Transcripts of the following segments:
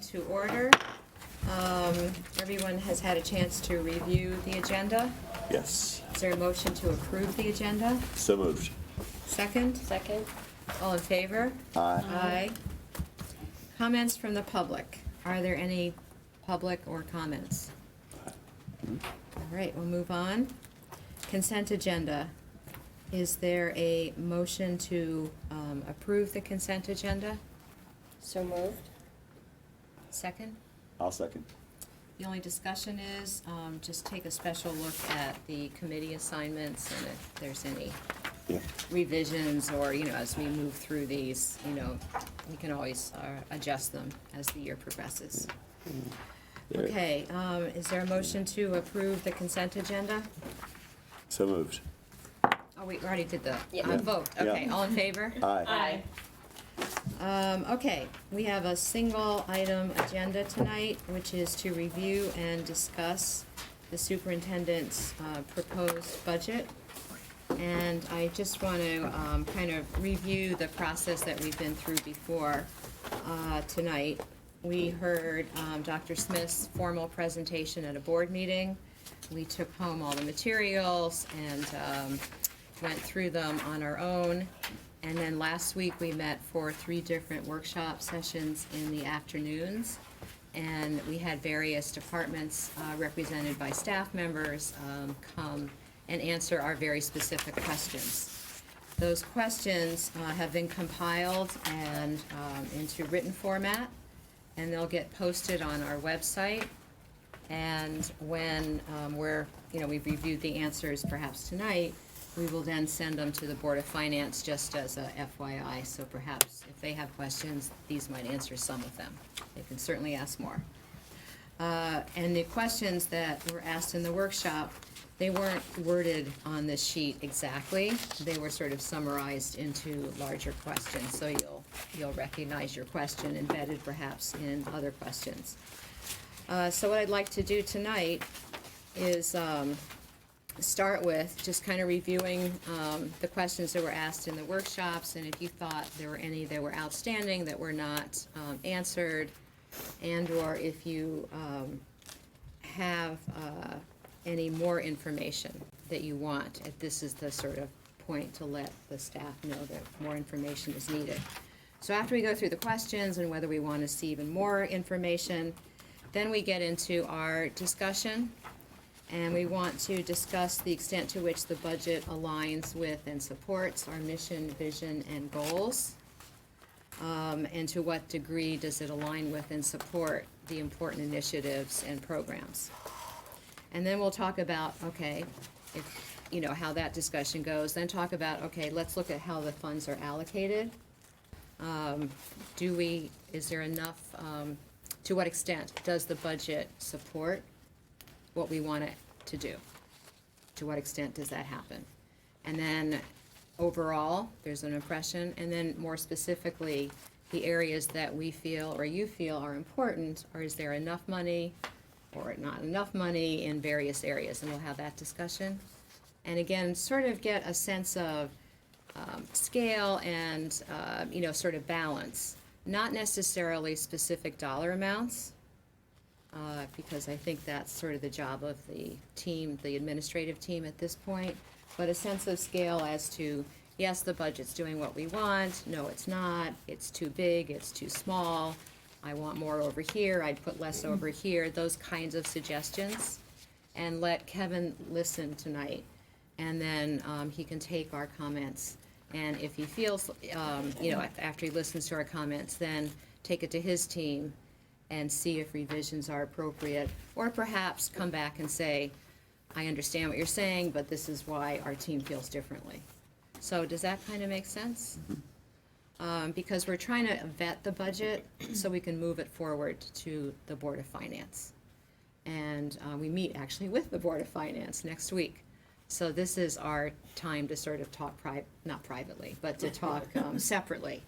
to order. Everyone has had a chance to review the agenda. Yes. Is there a motion to approve the agenda? So moved. Second? Second. All in favor? Aye. Aye. Comments from the public. Are there any public or comments? All right, we'll move on. Consent agenda. Is there a motion to approve the consent agenda? So moved. Second? I'll second. The only discussion is, just take a special look at the committee assignments and if there's any Yeah. revisions or, as we move through these, we can always adjust them as the year progresses. There. Okay, is there a motion to approve the consent agenda? So moved. Oh, we already did the Yeah. vote. Yeah. Okay, all in favor? Aye. Okay, we have a single item agenda tonight, which is to review and discuss the superintendent's proposed budget. And I just want to kind of review the process that we've been through before tonight. We heard Dr. Smith's formal presentation at a board meeting. We took home all the materials and went through them on our own. And then last week, we met for 3 different workshop sessions in the afternoons. And we had various departments represented by staff members come and answer our very specific questions. Those questions have been compiled and into written format, and they'll get posted on our website. And when we've reviewed the answers perhaps tonight, we will then send them to the Board of Finance just as a FYI, so perhaps if they have questions, these might answer some of them. They can certainly ask more. And the questions that were asked in the workshop, they weren't worded on this sheet exactly. They were sort of summarized into larger questions, so you'll recognize your question embedded perhaps in other questions. So what I'd like to do tonight is start with just kind of reviewing the questions that were asked in the workshops, and if you thought there were any that were outstanding that were not answered, and or if you have any more information that you want, if this is the sort of point to let the staff know that more information is needed. So after we go through the questions and whether we want to see even more information, then we get into our discussion. And we want to discuss the extent to which the budget aligns with and supports our mission, vision, and goals. And to what degree does it align with and support the important initiatives and programs. And then we'll talk about, okay, if, how that discussion goes. Then talk about, okay, let's look at how the funds are allocated. Is there enough, to what extent does the budget support what we want it to do? To what extent does that happen? And then overall, there's an impression, and then more specifically, the areas that we feel or you feel are important, or is there enough money or not enough money in various areas, and we'll have that discussion. And again, sort of get a sense of scale and, sort of balance, not necessarily specific dollar amounts, because I think that's sort of the job of the team, the administrative team at this point, but a sense of scale as to, yes, the budget's doing what we want, no, it's not, it's too big, it's too small, I want more over here, I'd put less over here, those kinds of suggestions. And let Kevin listen tonight, and then he can take our comments. And if he feels, after he listens to our comments, then take it to his team and see if revisions are appropriate, or perhaps come back and say, I understand what you're saying, but this is why our team feels differently. So does that kind of make sense? Because we're trying to vet the budget so we can move it forward to the Board of Finance. And we meet actually with the Board of Finance next week. So this is our time to sort of talk, not privately, but to talk separately.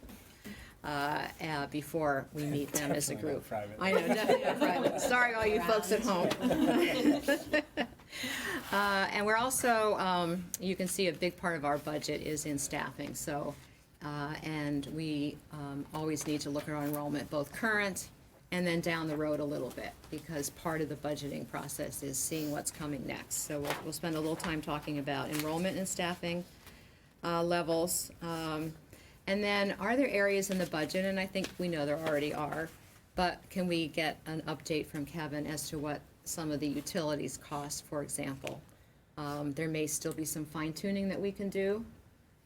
Before we meet them as a group. I know, definitely not private. Sorry, all you folks at home. And we're also, you can see a big part of our budget is in staffing. So, and we always need to look at our enrollment, both current and then down the road a little bit, because part of the budgeting process is seeing what's coming next. So we'll spend a little time talking about enrollment and staffing levels. And then, are there areas in the budget, and I think we know there already are, but can we get an update from Kevin as to what some of the utilities cost, for example? There may still be some fine tuning that we can do,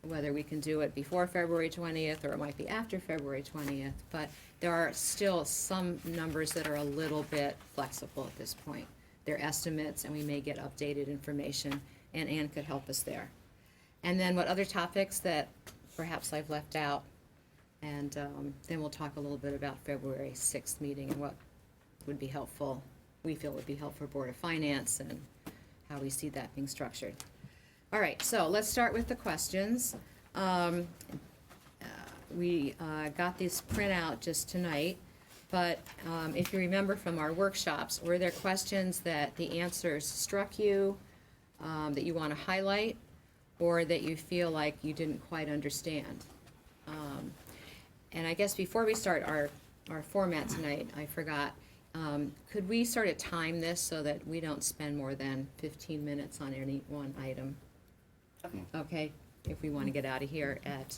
whether we can do it before February 20th or it might be after February 20th, but there are still some numbers that are a little bit flexible at this point. They're estimates, and we may get updated information, and Ann could help us there. And then what other topics that perhaps I've left out, and then we'll talk a little bit about February 6th meeting and what would be helpful, we feel would be helpful for Board of Finance, and how we see that being structured. All right, so let's start with the questions. We got this printout just tonight, but if you remember from our workshops, were there questions that the answers struck you, that you want to highlight, or that you feel like you didn't quite understand? And I guess before we start our format tonight, I forgot, could we sort of time this so that we don't spend more than 15 minutes on any one item? Okay, if we want to get out of here at,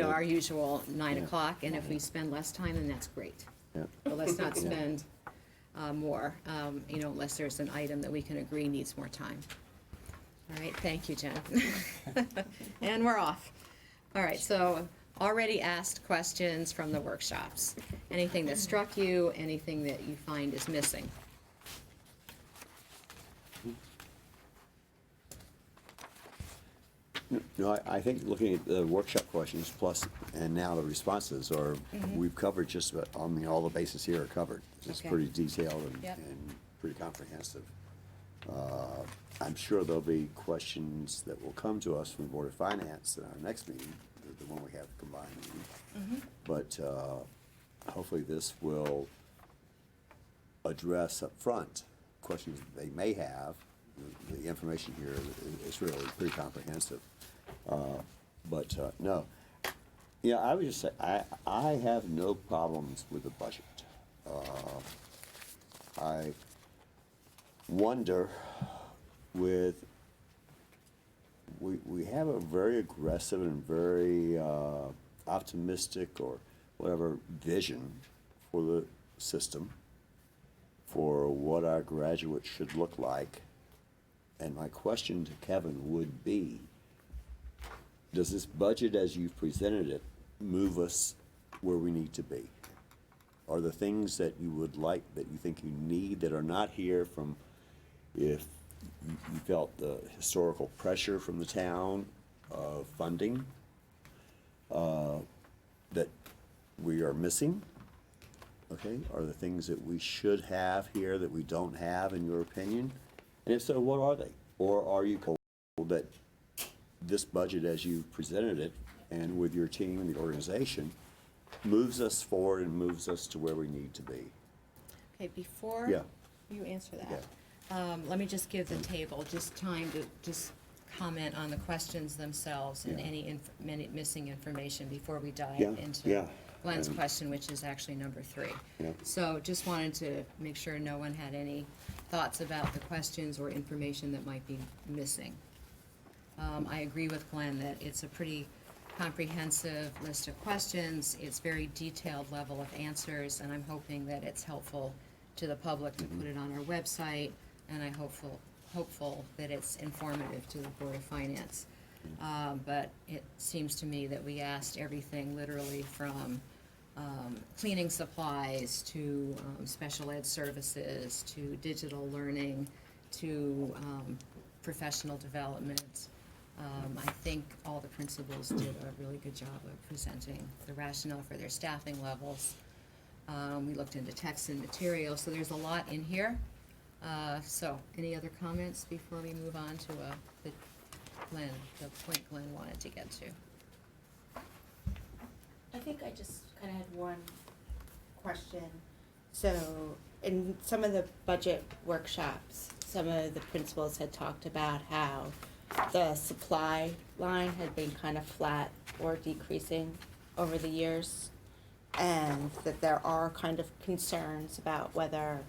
our usual 9 o'clock, and if we spend less time, then that's great. Yeah. But let's not spend more, unless there's an item that we can agree needs more time. All right, thank you, Jen. And we're off. All right, so already asked questions from the workshops. Anything that struck you, anything that you find is missing? No, I think looking at the workshop questions plus, and now the responses are, we've covered just about, all the bases here are covered. It's Okay. pretty detailed and, Yep. and pretty comprehensive. I'm sure there'll be questions that will come to us from the Board of Finance at our next meeting, the one we have combined meeting. But hopefully this will address up front questions that they may have. The information here is really pretty comprehensive. No. I would just say, I have no problems with the budget. I wonder we have a very aggressive and very optimistic or whatever vision for the system, for what our graduates should look like. And my question to Kevin would be, does this budget as you've presented it move us where we need to be? Are the things that you would like, that you think you need, that are not here from, if you felt the historical pressure from the town of funding, that we are missing? Okay, are the things that we should have here that we don't have, in your opinion? And if so, what are they? Or are you told that this budget as you presented it, and with your team and the organization, moves us forward and moves us to where we need to be? Okay, before Yeah. you answer that, let me just give the table just time to just comment on the questions themselves and Yeah. any missing information before we dive Yeah, into yeah. Glenn's question, which is actually number 3. Yeah. So just wanted to make sure no one had any thoughts about the questions or information that might be missing. I agree with Glenn that it's a pretty comprehensive list of questions. It's very detailed level of answers, and I'm hoping that it's helpful to the public to put it on our website, and I'm hopeful that it's informative to the Board of Finance. But it seems to me that we asked everything literally from cleaning supplies to special ed services to digital learning to professional development. I think all the principals did a really good job of presenting the rationale for their staffing levels. We looked into text and material, so there's a lot in here. So any other comments before we move on to the point Glenn wanted to get to? I think I just kind of had one question. So in some of the budget workshops, some of the principals had talked about how the supply line had been kind of flat or decreasing over the years. and that there are kind of concerns about whether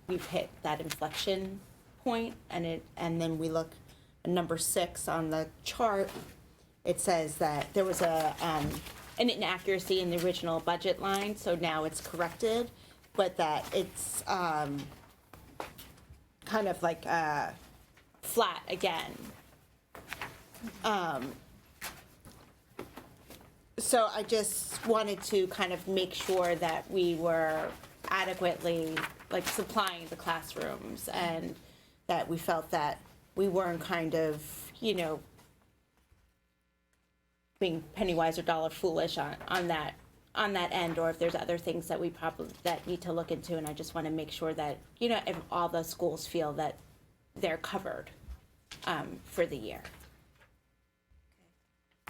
we've hit that inflection point, and then we look at number 6 on the chart. It says that there was an inaccuracy in the original budget line, so now it's corrected, but that it's kind of like flat again. So I just wanted to kind of make sure that we were adequately like supplying the classrooms, and that we felt that we weren't kind of, being penny wise or dollar foolish on that end, or if there's other things that we probably that need to look into. And I just want to make sure that if all the schools feel that they're covered for the year.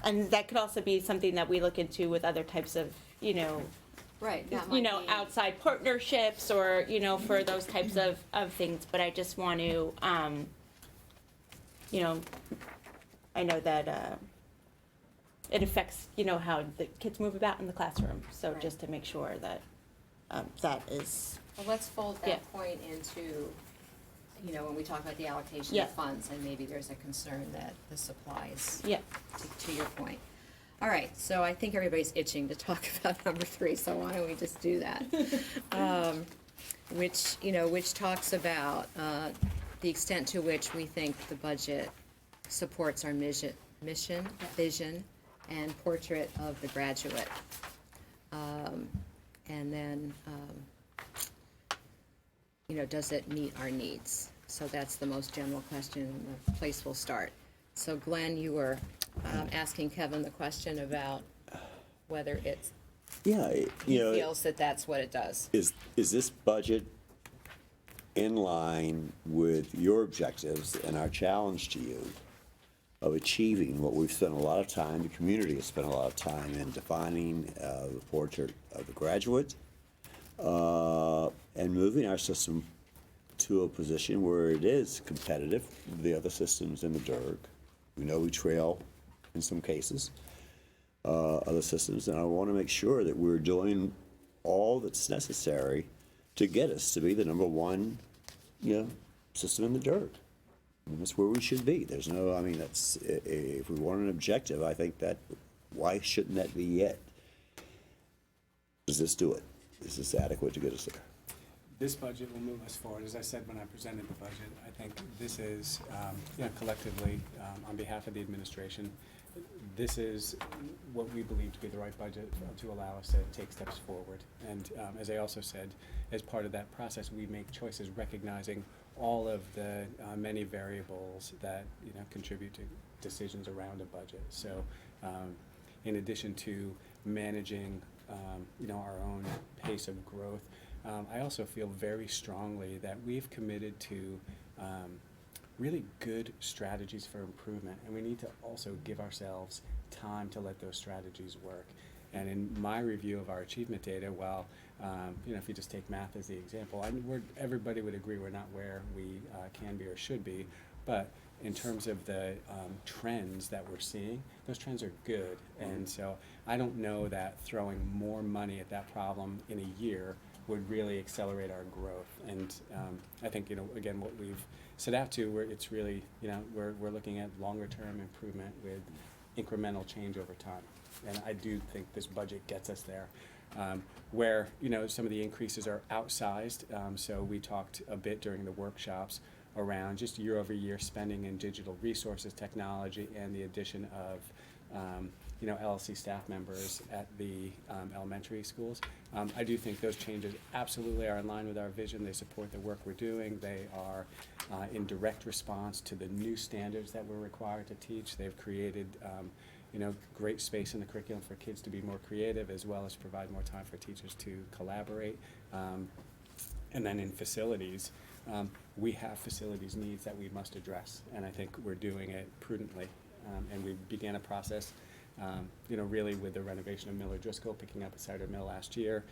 And that could also be something that we look into with other types of, Right. That might be- outside partnerships, or, for those types of things. But I just want to, I know that it affects, how the kids move about in the classroom. So Right. just to make sure that that is, Well, let's fold Yeah. that point into, when we talk about the allocation Yeah. of funds, and maybe there's a concern that the supplies, yeah. to your point. All right, so I think everybody's itching to talk about number 3, so why don't we just do that? Which talks about the extent to which we think the budget supports our mission, vision, and portrait of the graduate. And then, does it meet our needs? So that's the most general question, and the place we'll start. So Glenn, you were asking Kevin the question about whether it's, Yeah, he feels that that's what it does. is this budget in line with your objectives and our challenge to you of achieving what we've spent a lot of time, the community has spent a lot of time in defining the portrait of the graduate, and moving our system to a position where it is competitive with the other systems in the dirt. We know we trail in some cases other systems, and I want to make sure that we're doing all that's necessary to get us to be the number one, system in the dirt. And that's where we should be. There's no, that's, if we want an objective, I think that, why shouldn't that be it? Does this do it? Is this adequate to get us there? This budget will move us forward. As I said when I presented the budget, I think this is, collectively, on behalf of the administration, this is what we believe to be the right budget to allow us to take steps forward. And as I also said, as part of that process, we make choices recognizing all of the many variables that contribute to decisions around a budget. So, in addition to managing, our own pace of growth, I also feel very strongly that we've committed to really good strategies for improvement, and we need to also give ourselves time to let those strategies work. And in my review of our achievement data, while if you just take math as the example, everybody would agree we're not where we can be or should be, but in terms of the trends that we're seeing, those trends are good. And so I don't know that throwing more money at that problem in a year would really accelerate our growth. And I think, again, what we've set out to, where it's really, we're looking at longer term improvement with incremental change over time. And I do think this budget gets us there. Where, some of the increases are outsized. So we talked a bit during the workshops around just year-over-year spending in digital resources, technology, and the addition of LLC staff members at the elementary schools. I do think those changes absolutely are in line with our vision. They support the work we're doing. They are in direct response to the new standards that we're required to teach. They've created great space in the curriculum for kids to be more creative, as well as provide more time for teachers to collaborate. And then in facilities, we have facilities needs that we must address, and I think we're doing it prudently. And we began a process, really with the renovation of Miller Driscoll, picking up at Cider Mill last year,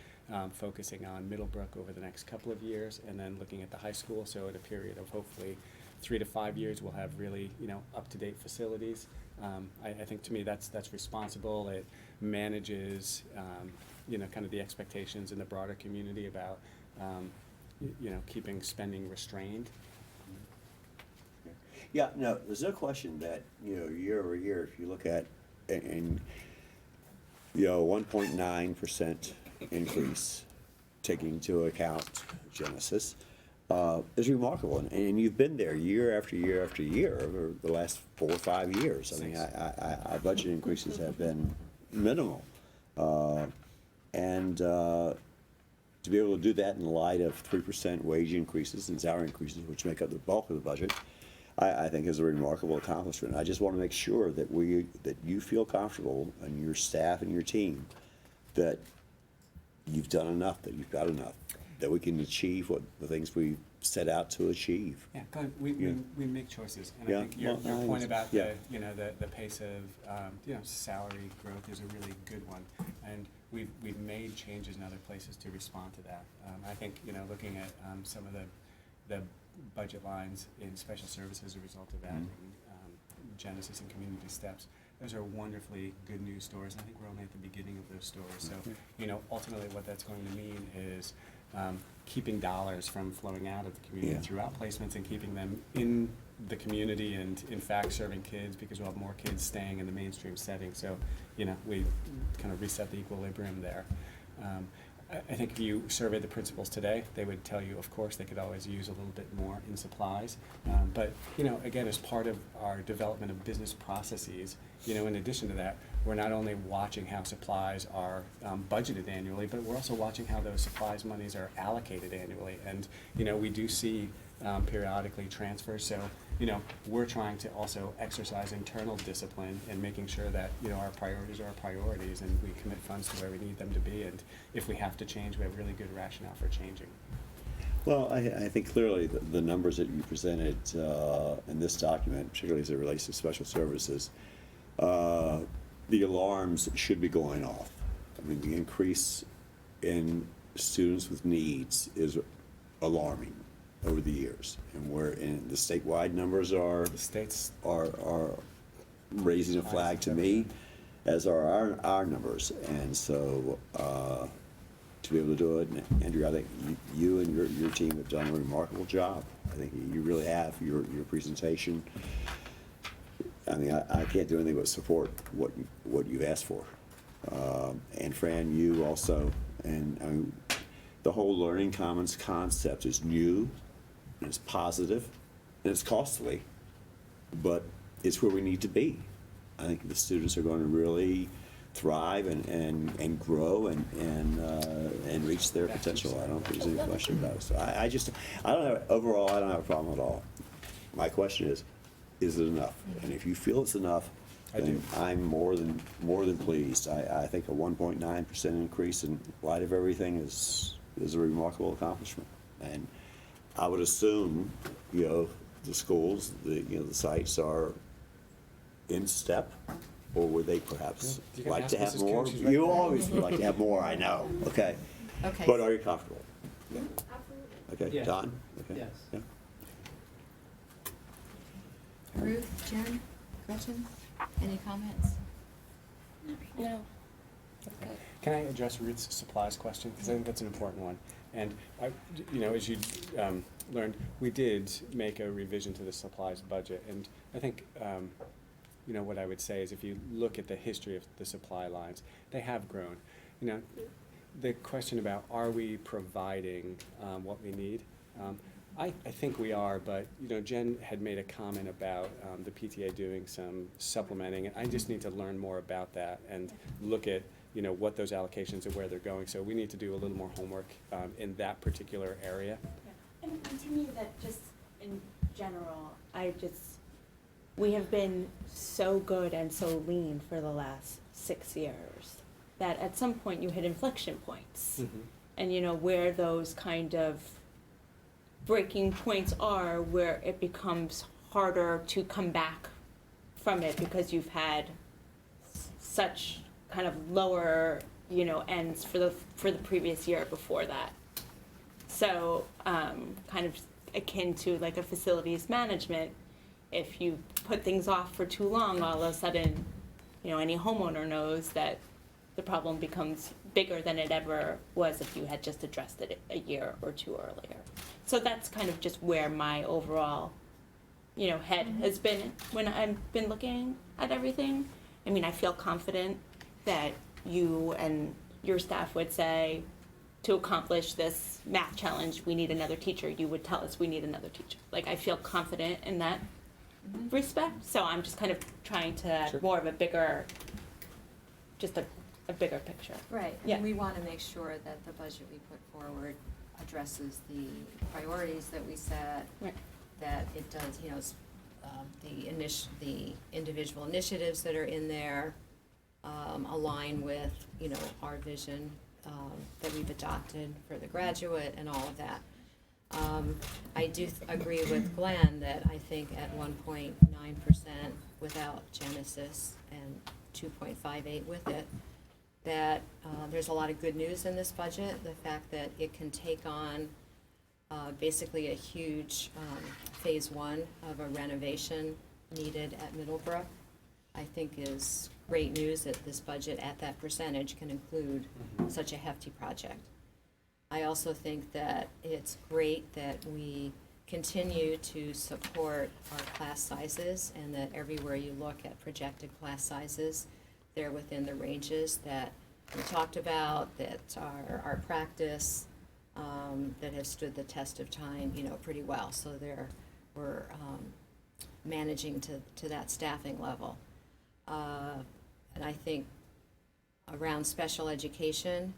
focusing on Middlebrook over the next couple of years, and then looking at the high school. So in a period of hopefully 3 to 5 years, we'll have really, up-to-date facilities. I think to me that's responsible. It manages kind of the expectations in the broader community about, keeping spending restrained. Yeah, no, there's no question that, year over year, if you look at, and, 1.9% increase, taking into account Genesis, is remarkable. And you've been there year after year after year over the last 4 or 5 years. I mean, our budget increases have been minimal. And to be able to do that in light of 3% wage increases and salary increases, which make up the bulk of the budget, I think is a remarkable accomplishment. I just want to make sure that you feel comfortable, and your staff and your team, that you've done enough, that you've got enough, that we can achieve what the things we set out to achieve. Yeah, we make choices, and Yeah, I think your well, point about yeah. the pace of salary growth is a really good one, and we've made changes in other places to respond to that. I think looking at some of the budget lines in special services as a result of that, and Genesis and Community Steps. Those are wonderfully good news stories, and I think we're only at the beginning of those stories. So, ultimately what that's going to mean is keeping dollars from flowing out of the community throughout placements, and keeping them in the community, and in fact serving kids, because we'll have more kids staying in the mainstream setting. So, we kind of reset the equilibrium there. I think if you survey the principals today, they would tell you, of course, they could always use a little bit more in supplies. But, again, as part of our development of business processes, in addition to that, we're not only watching how supplies are budgeted annually, but we're also watching how those supplies monies are allocated annually. And, we do see periodically transfers. So, we're trying to also exercise internal discipline and making sure that, our priorities are our priorities, and we commit funds to where we need them to be. And if we have to change, we have really good rationale for changing. Well, I think clearly the numbers that you presented in this document, particularly as it relates to special services, the alarms should be going off. I mean, the increase in students with needs is alarming over the years, and the statewide numbers are raising a flag to me, as are our numbers. And so to be able to do it, and Andrew, I think you and your team have done a remarkable job. I think you really have. Your presentation, I mean, I can't do anything but support what you've asked for. And Fran, you also, and I mean, the whole Learning Commons concept is new, and it's positive, and it's costly, but it's where we need to be. I think the students are going to really thrive and grow and reach their potential. I don't think there's any question about it. So overall, I don't have a problem at all. My question is it enough? And if you feel it's enough, then I'm more than pleased. I think a 1.9% increase in light of everything is a remarkable accomplishment. And I would assume, the schools, the sites are in step, or would they perhaps You can like ask to have Mrs. more? Coon, she's right You there. always would like to have more, I know. Okay. Okay. But are you comfortable? Yeah. Absolutely. Okay, Yes. Don? Okay. Yes. Yeah. Ruth, Jen, Gretchen, any comments? No. Can I address Ruth's supplies question? Because I think that's an important one. And, as you learned, we did make a revision to the supplies budget. And I think, what I would say is, if you look at the history of the supply lines, they have grown. The question about, are we providing what we need? I think we are, but, Jen had made a comment about the PTA doing some supplementing, and I just need to learn more about that and look at, what those allocations and where they're going. So we need to do a little more homework in that particular area. Yeah. And to me, that just in general, we have been so good and so lean for the last 6 years that at some point you hit inflection points. Mm-hmm. And where those kind of breaking points are, where it becomes harder to come back from it because you've had such kind of lower, ends for the previous year before that. So kind of akin to like a facilities management, if you put things off for too long, all of a sudden, any homeowner knows that the problem becomes bigger than it ever was if you had just addressed it a year or two earlier. So that's kind of just where my overall, head has been when I've been looking at everything. I mean, I feel confident that you and your staff would say, to accomplish this math challenge, we need another teacher. You would tell us we need another teacher. Like, I feel confident in that respect. So I'm just kind of trying to add more of a bigger, just a bigger picture. Right, Yeah. and we want to make sure that the budget we put forward addresses the priorities that we set, Right. that it does, the individual initiatives that are in there align with, our vision that we've adopted for the graduate and all of that. I do agree with Glenn that I think at 1.9% without Genesis and 2.58 with it, that there's a lot of good news in this budget. The fact that it can take on basically a huge phase one of a renovation needed at Middlebrook, I think is great news that this budget at that percentage can include such a hefty project. I also think that it's great that we continue to support our class sizes and that everywhere you look at projected class sizes, they're within the ranges that we talked about, that are our practice, that have stood the test of time, pretty well. So we're managing to that staffing level. And I think around special education,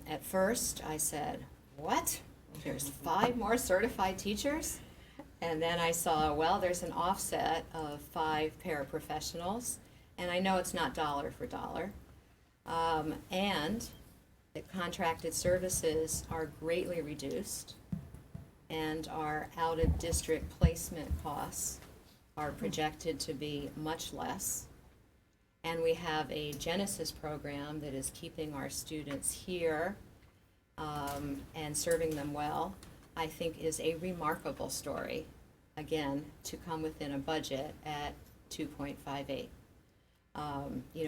at first I said, what? There's 5 more certified teachers? And then I saw, well, there's an offset of 5 paraprofessionals, and I know it's not dollar for dollar. And the contracted services are greatly reduced, and our out-of-district placement costs are projected to be much less. And we have a Genesis program that is keeping our students here and serving them well, I think is a remarkable story, again, to come within a budget at 2.58.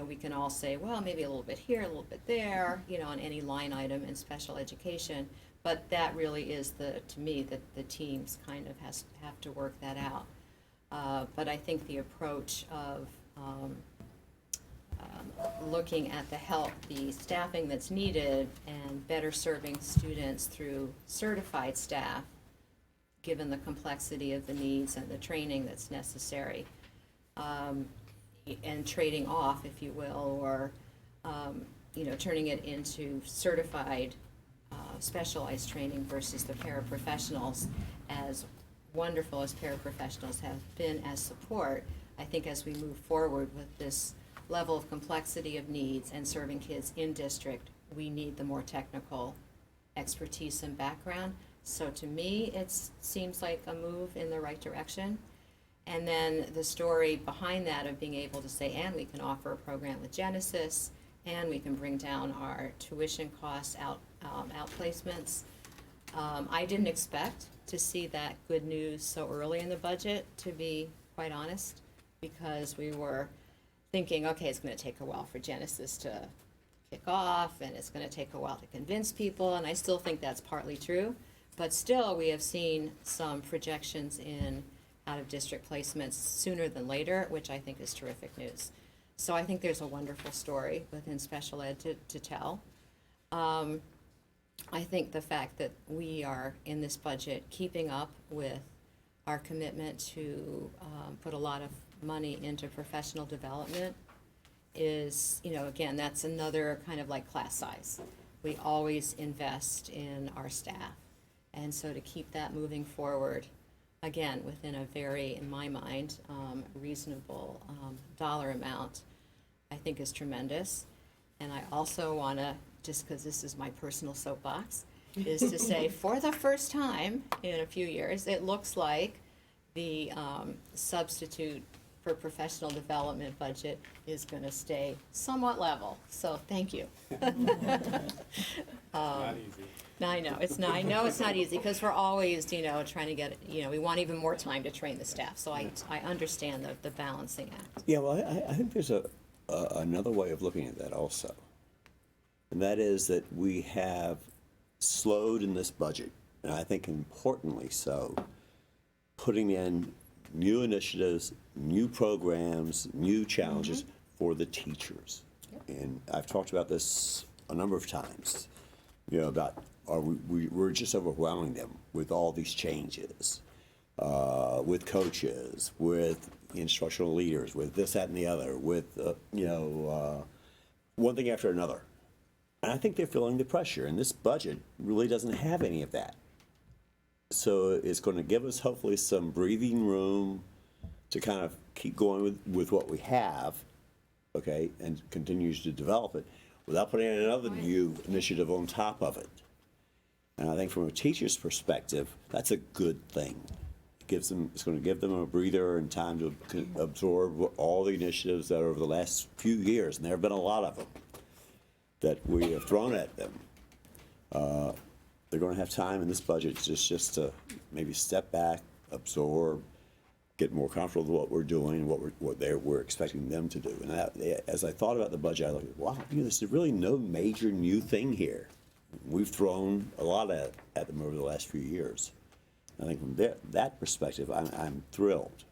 We can all say, well, maybe a little bit here, a little bit there, on any line item in special education, but that really is to me, the teams kind of have to work that out. But I think the approach of looking at the staffing that's needed and better serving students through certified staff, given the complexity of the needs and the training that's necessary, and trading off, if you will, or turning it into certified specialized training versus the paraprofessionals. As wonderful as paraprofessionals have been as support, I think as we move forward with this level of complexity of needs and serving kids in district, we need the more technical expertise and background. So to me, it seems like a move in the right direction. And then the story behind that of being able to say, and we can offer a program with Genesis, and we can bring down our tuition costs, outplacements. I didn't expect to see that good news so early in the budget, to be quite honest, because we were thinking, okay, it's going to take a while for Genesis to kick off, and it's going to take a while to convince people, and I still think that's partly true. But still, we have seen some projections in out-of-district placements sooner than later, which I think is terrific news. So I think there's a wonderful story within special ed to tell. I think the fact that we are in this budget keeping up with our commitment to put a lot of money into professional development is, again, that's another kind of like class size. We always invest in our staff. And so to keep that moving forward, again, within a very, in my mind, reasonable dollar amount, I think is tremendous. And I also want to, just because this is my personal soapbox, is to say for the first time in a few years, it looks like the substitute for professional development budget is going to stay somewhat level. So thank you. Not easy. I know it's not. I know it's not easy because we're always, trying to get. We want even more time to train the staff. So I understand the balancing act. Yeah, well, I think there's another way of looking at that also. And that is that we have slowed in this budget, and I think importantly so, putting in new initiatives, new programs, new challenges for the teachers. And I've talked about this a number of times, about we're just overwhelming them with all these changes, with coaches, with instructional leaders, with this, that, and the other, with, one thing after another. And I think they're feeling the pressure, and this budget really doesn't have any of that. So it's going to give us hopefully some breathing room to kind of keep going with what we have, okay, and continues to develop it without putting in another new initiative on top of it. And I think from a teacher's perspective, that's a good thing. It's going to give them a breather and time to absorb all the initiatives that are over the last few years, and there have been a lot of them that we have thrown at them. They're going to have time in this budget just to maybe step back, absorb, get more comfortable with what we're doing and what we're expecting them to do. And as I thought about the budget, I looked, wow, there's really no major new thing here. We've thrown a lot at them over the last few years. I think from that perspective, I'm thrilled,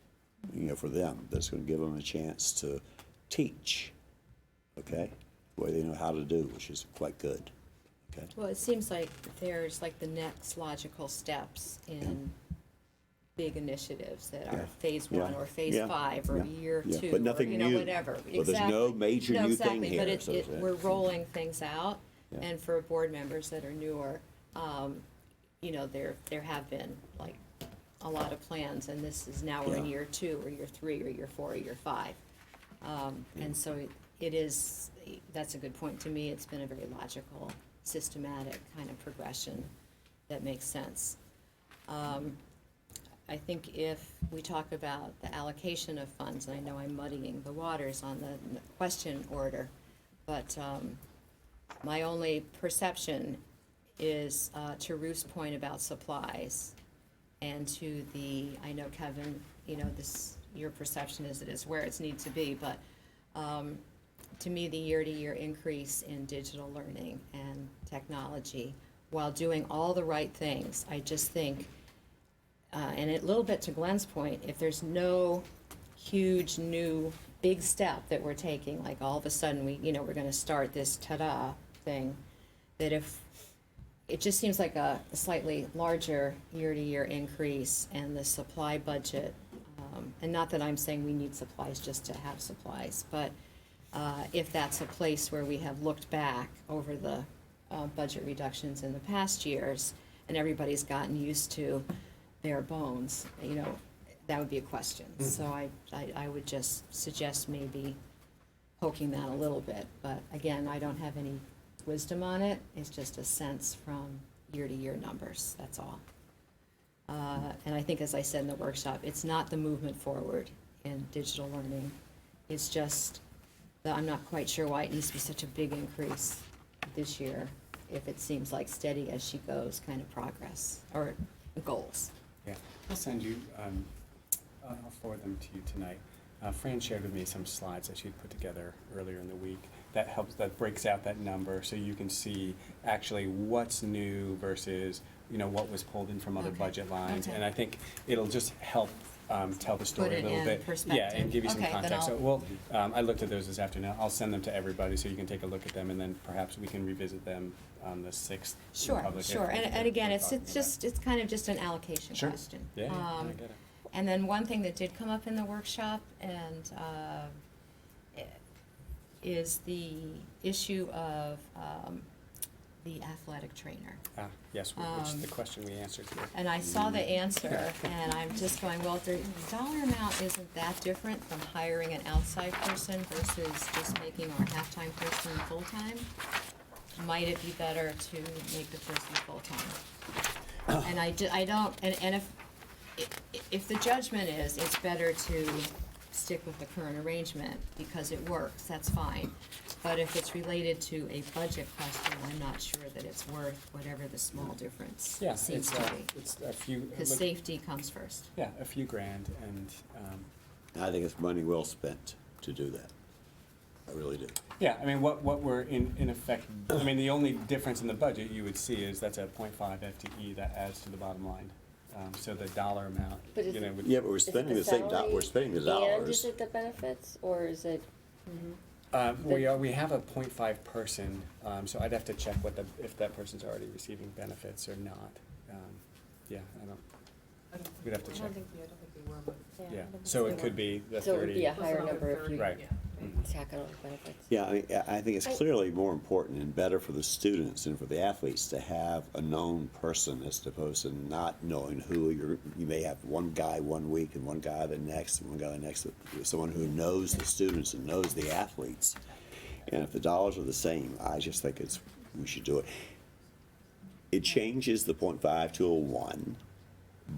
for them. That's going to give them a chance to teach, okay, the way they know how to do, which is quite good. Okay. Well, it seems like there's like the next logical steps in big initiatives that are phase 1 or phase 5 or year 2 but nothing or, new. whatever. But there's no major new thing exactly. here. But we're rolling things out, and for board members that are newer, there have been like a lot of plans, and this is now we're in year 2 or year 3 or year 4 or year 5, and so it is. That's a good point to me. It's been a very logical, systematic kind of progression that makes sense. I think if we talk about the allocation of funds, and I know I'm muddying the waters on the question order, but my only perception is to Ruth's point about supplies, and to I know Kevin, your perception is it is where it needs to be, but to me, the year-to-year increase in digital learning and technology, while doing all the right things, I just think, and a little bit to Glenn's point, if there's no huge new big step that we're taking, like all of a sudden we're going to start this ta-da thing, that if it just seems like a slightly larger year-to-year increase, and the supply budget, and not that I'm saying we need supplies just to have supplies, but if that's a place where we have looked back over the budget reductions in the past years, and everybody's gotten used to bare bones, that would be a question. So I would just suggest maybe poking that a little bit. But again, I don't have any wisdom on it. It's just a sense from year-to-year numbers, that's all. And I think, as I said in the workshop, it's not the movement forward in digital learning. It's just that I'm not quite sure why it needs to be such a big increase this year, if it seems like steady as she goes kind of progress or goals. Yeah, I'll send you, I'll forward them to you tonight. Fran shared with me some slides that she'd put together earlier in the week that breaks out that number, so you can see actually what's new versus what was pulled in from other budget lines. Okay. And I think it'll just help tell the story a little bit. Perspective. Yeah, and give you some Okay, then context. I'll- So I looked at those this afternoon. I'll send them to everybody so you can take a look at them, and then perhaps we can revisit them on the 6th. in Sure, public sure. if And again, we're it's talking about. it's kind of just an allocation Sure. question. Yeah, I get it. And then one thing that did come up in the workshop and is the issue of the athletic trainer. Yes, which is the question we answered here. And I saw the answer, and I'm just going, well, the dollar amount isn't that different from hiring an outside person versus just making our half-time person full-time. Might it be better to make the person full-time? And I don't, and if the judgment is it's better to stick with the current arrangement because it works, that's fine. But if it's related to a budget question, I'm not sure that it's worth whatever the small difference Yeah, seems to be. it's a few. Because safety comes first. Yeah, a few grand, and I think it's money well spent to do that. I really do. Yeah, I mean, what we're in effect, I mean, the only difference in the budget you would see is that's a 0.5 FTE that adds to the bottom line. So the dollar amount, But is you know, it- would. Yeah, but we're Is it spending the same, salary we're spending the And dollars. is it the benefits, or is it, We have a 0.5 person, so I'd have to check if that person's already receiving benefits or not. Yeah, we'd have to check. Yeah, so it could be the 30. so it would be a higher number if you Right. tack on all the benefits? Yeah, I think it's clearly more important and better for the students and for the athletes to have a known person as opposed to not knowing who you may have one guy one week and one guy the next and one guy the next. Someone who knows the students and knows the athletes. And if the dollars are the same, I just think we should do it. It changes the 0.5 to a 1.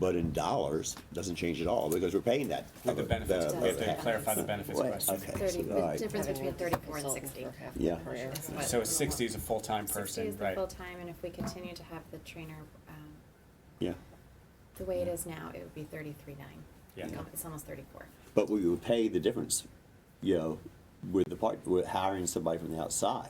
But in dollars, it doesn't change at all because we're paying that. With the benefits, we have to benefits. clarify the benefits Right, question. okay. 30, So, all right. difference Having between a 34 and consultant 60. for half Yeah. the career. Is what- So 60 is a full-time 60 person, is the right? full-time, and if we continue to have the trainer, Yeah. the way it is now, it would be 33.9. Yeah. It's almost 34. But we would pay the difference, with hiring somebody from the outside.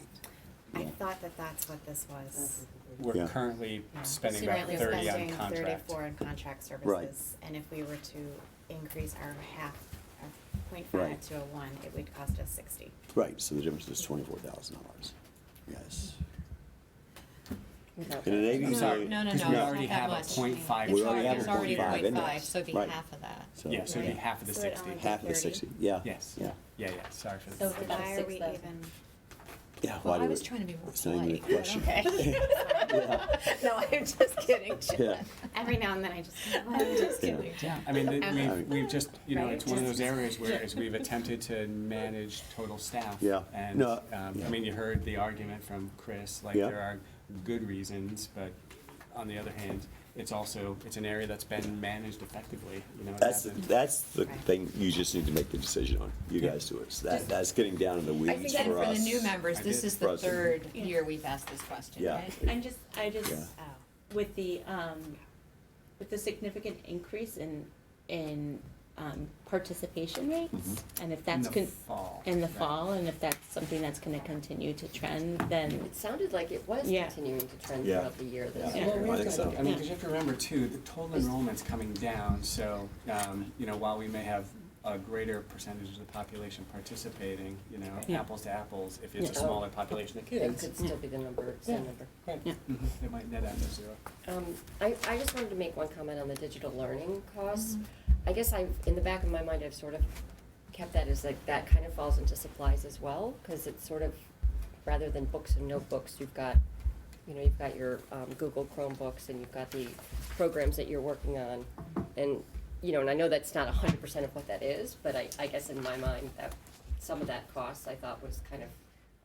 I Yeah. thought that that's what this was. We're Yeah. currently Yeah. spending So about currently 30 on spending contract. 34 on contract Right. services, and if we were to increase our half, our 0.5 Right. to a 1, it would cost us 60. Right, so the difference is $24,000. Yes. Without In an benefits. Navy, No, so- no, no, Because no, we it's already not that have a much. 0.5. We already have There's a already a 0.5 in there. 0.5, so it'd be Right. half of that. So- Yeah, so it'd be Right. half of the So it'd 60. only be Half of the 30. 60, yeah. Yes, Yeah. yeah, sorry for So that. about why are we 6,000. even? Yeah, Well, why I do was it- trying to be more it's not even a polite. question. Okay. No, I'm just kidding. Yeah. Every now and then I just, I'm just Yeah. kidding. Yeah, I mean, Okay. we've just, Right. it's one of those areas where as we've attempted to manage total staff. Yeah. And, No, I yeah. mean, you heard the argument from Chris, like, Yeah. there are good reasons, but on the other hand, it's an area that's been managed effectively, it That's hasn't. the Right. thing you just need to make the decision on. You Yeah. guys do it. So that's getting down in the weeds And for for us. the new members, I this did. is For the us. third Yeah. year we've asked this question, Yeah. right? Yeah. With the significant increase in participation rates, and if that's In the fall. in the Right. fall, and if that's something that's gonna continue to trend, then, It sounded like it was Yeah. continuing to trend Yeah. throughout the year this Yeah. year. I think so. I mean, because you have to remember too, the total enrollment's coming down, so, while we may have a greater percentage of the population participating, Yeah. apples to apples, if it's a Yeah. smaller population of It kids. could still be the number, Yeah. same number. Right. Yeah. It might net out to 0. I just wanted to make one comment on the digital learning costs. I guess in the back of my mind, I've sort of kept that as like, that kind of falls into supplies as well, because it's sort of, rather than books and notebooks, you've got your Google Chromebooks, and you've got the programs that you're working on. And, and I know that's not 100% of what that is, but I guess in my mind, that some of that cost I thought was kind of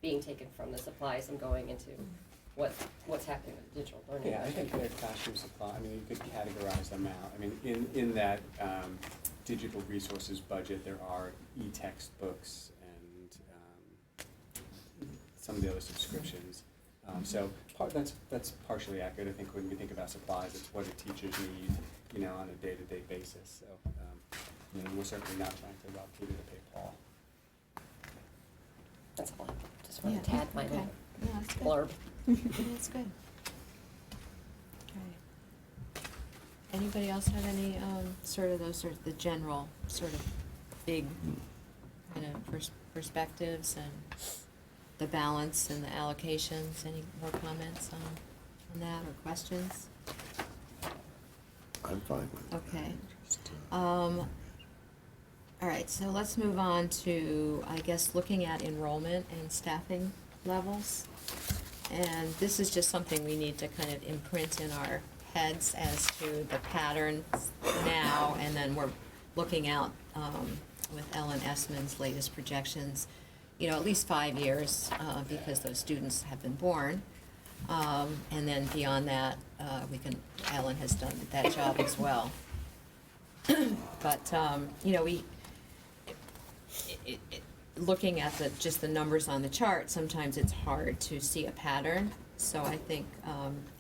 being taken from the supplies and going into what's happening with digital learning. Yeah, I think their classroom supply, I mean, you could categorize them out. I mean, in that digital resources budget, there are e-textbooks and some of the other subscriptions. So that's partially accurate. I think when we think about supplies, it's what do teachers need, on a day-to-day basis. So, we're certainly not trying to rob Peter to pay Paul. That's all. Just wanted to add my Okay. little No, that's good. blurb. That's good. Okay. Anybody else have any, the general, sort of big kind of perspectives and the balance and the allocations? Any more comments on that or questions? I'm fine with it. Okay. All right, so let's move on to, I guess, looking at enrollment and staffing levels. And this is just something we need to kind of imprint in our heads as to the patterns now, and then we're looking out with Ellen Essman's latest projections, at least 5 years, because those students have been born. And then beyond that, Ellen has done that job as well. But, looking at just the numbers on the chart, sometimes it's hard to see a pattern. So I think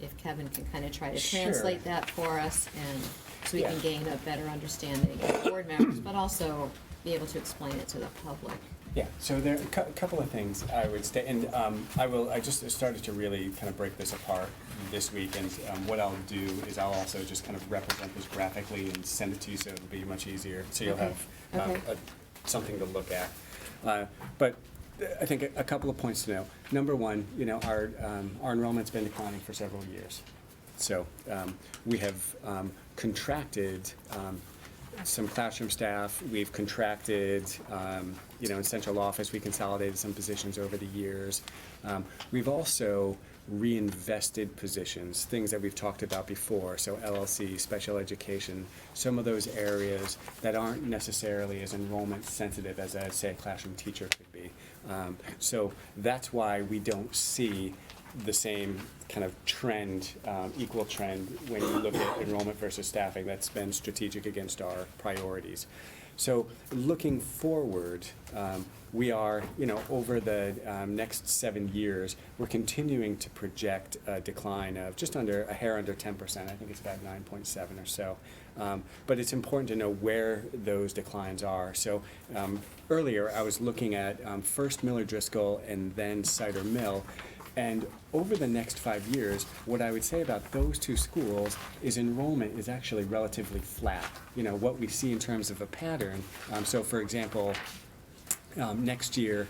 if Kevin can kind of try to translate Sure. that for us, and so we can Yeah. gain a better understanding of board members, but also be able to explain it to the public. Yeah, so there are a couple of things I would say, and I just started to really kind of break this apart this week, and what I'll do is I'll also just kind of represent this graphically and send it to you, so it'll be much easier, so you'll Okay. have Okay. something to look at. But I think a couple of points to know. Number one, our enrollment's been declining for several years. So we have contracted some classroom staff. We've contracted, in central office, we consolidated some positions over the years. We've also reinvested positions, things that we've talked about before, so LLC, special education, some of those areas that aren't necessarily as enrollment sensitive as, say, a classroom teacher could be. So that's why we don't see the same kind of trend, equal trend, when you look at enrollment versus staffing. That's been strategic against our priorities. So looking forward, we are, over the next 7 years, we're continuing to project a decline of just under, a hair under 10%. I think it's about 9.7 or so. But it's important to know where those declines are. So earlier I was looking at first Miller Driscoll and then Cider Mill. And over the next 5 years, what I would say about those two schools is enrollment is actually relatively flat. What we see in terms of a pattern. So for example, next year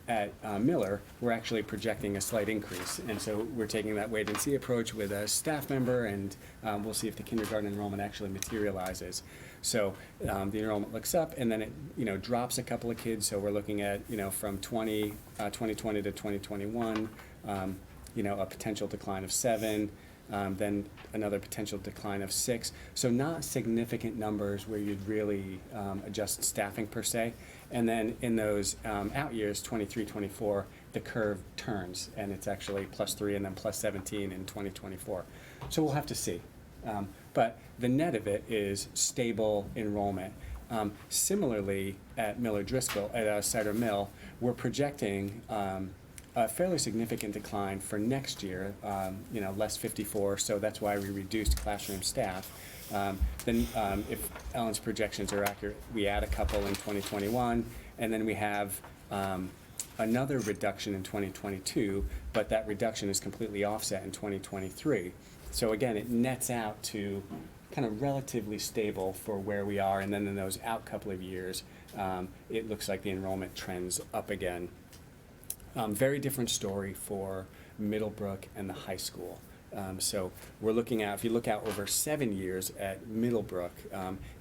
at Miller, we're actually projecting a slight increase. And so we're taking that wait and see approach with a staff member, and we'll see if the kindergarten enrollment actually materializes. So the enrollment looks up, and then it drops a couple of kids. So we're looking at from 2020 to 2021, a potential decline of 7, then another potential decline of 6. So not significant numbers where you'd really adjust staffing per se. And then in those out years, 23, 24, the curve turns, and it's actually +3 and then +17 in 2024. So we'll have to see. But the net of it is stable enrollment. Similarly, at Miller Driscoll, at Cider Mill, we're projecting a fairly significant decline for next year, less 54, so that's why we reduced classroom staff. Then if Ellen's projections are accurate, we add a couple in 2021, and then we have another reduction in 2022, but that reduction is completely offset in 2023. So again, it nets out to kind of relatively stable for where we are, and then in those out couple of years, it looks like the enrollment trends up again. Very different story for Middlebrook and the high school. So we're looking at, if you look out over 7 years at Middlebrook,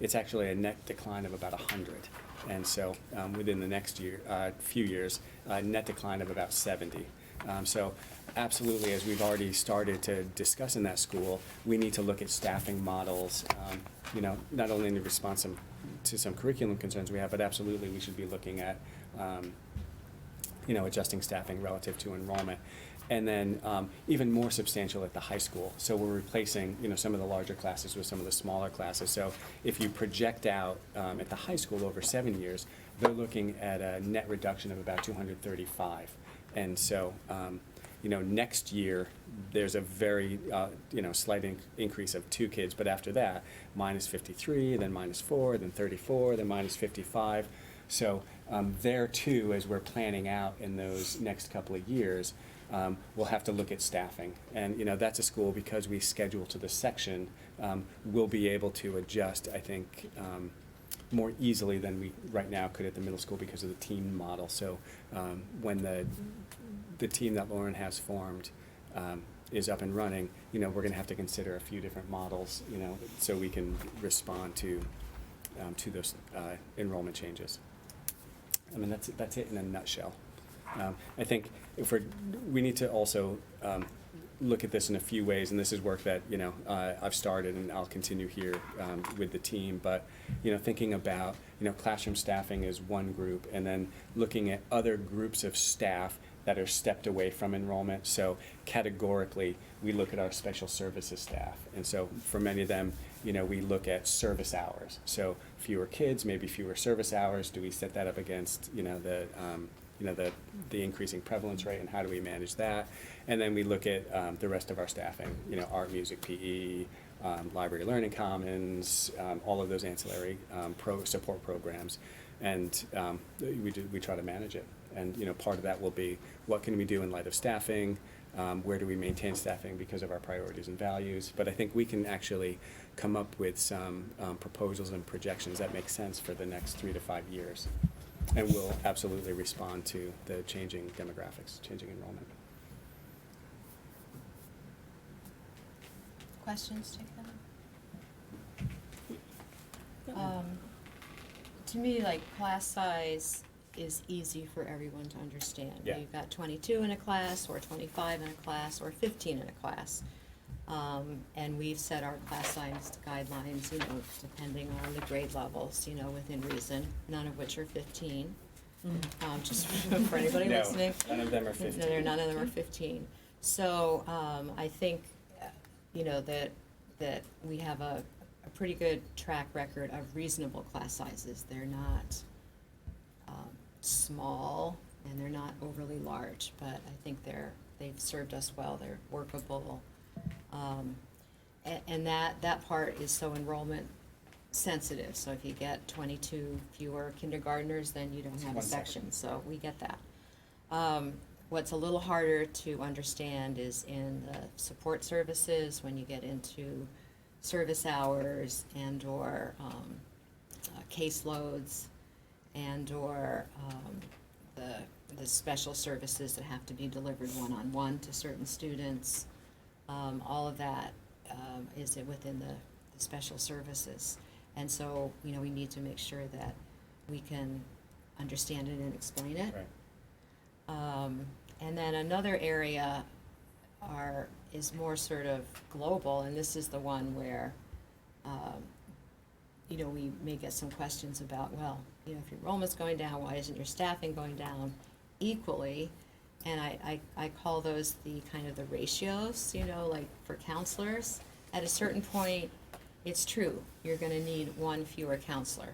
it's actually a net decline of about 100. And so within the next year, few years, a net decline of about 70. So absolutely, as we've already started to discuss in that school, we need to look at staffing models, not only in response to some curriculum concerns we have, but absolutely we should be looking at adjusting staffing relative to enrollment. And then even more substantial at the high school. So we're replacing, some of the larger classes with some of the smaller classes. So if you project out at the high school over 7 years, they're looking at a net reduction of about 235. And so, next year, there's a very, slight increase of 2 kids. But after that, minus 53, then minus 4, then 34, then minus 55. So there too, as we're planning out in those next couple of years, we'll have to look at staffing. And that's a school, because we schedule to the section, we'll be able to adjust, I think, more easily than we right now could at the middle school because of the team model. So when the team that Lauren has formed is up and running, we're going to have to consider a few different models, so we can respond to those enrollment changes. I mean, that's it in a nutshell. I think we need to also look at this in a few ways, and this is work that I've started and I'll continue here with the team. But thinking about classroom staffing is one group, and then looking at other groups of staff that are stepped away from enrollment. So categorically, we look at our special services staff, and so for many of them, we look at service hours. So fewer kids, maybe fewer service hours. Do we set that up against the increasing prevalence rate, and how do we manage that? And then we look at the rest of our staffing, art, music, PE, library learning commons, all of those ancillary support programs. And we try to manage it. And, you know, part of that will be, what can we do in light of staffing? Where do we maintain staffing because of our priorities and values? But I think we can actually come up with some proposals and projections that make sense for the next 3 to 5 years. And we'll absolutely respond to the changing demographics, changing enrollment. Questions, take them? To me, like, class size is easy for everyone to understand. Yeah. You've got 22 in a class, or 25 in a class, or 15 in a class. And we've set our class size guidelines, you know, depending on the grade levels, you know, within reason, none of which are 15. Just for anybody No, listening. none of them are 15. None of them are 15. So, I think, you know, that we have a pretty good track record of reasonable class sizes. They're not small, and they're not overly large, but I think they've served us well. They're workable. And that part is so enrollment sensitive. So if you get 22 fewer kindergartners, then you don't have a One section, so we get that. What's a little harder to understand is in the support services, when you get into service hours and/or caseloads and/or the special services that have to be delivered one-on-one to certain students. All of that is within the special services. And so, you know, we need to make sure that we can understand it and explain it. Right. And then another area is more sort of global, and this is the one where, you know, we may get some questions about, well, you know, if your enrollment's going down, why isn't your staffing going down equally? And I call those the kind of the ratios, you know, like for counselors. At a certain point, it's true, you're gonna need one fewer counselor,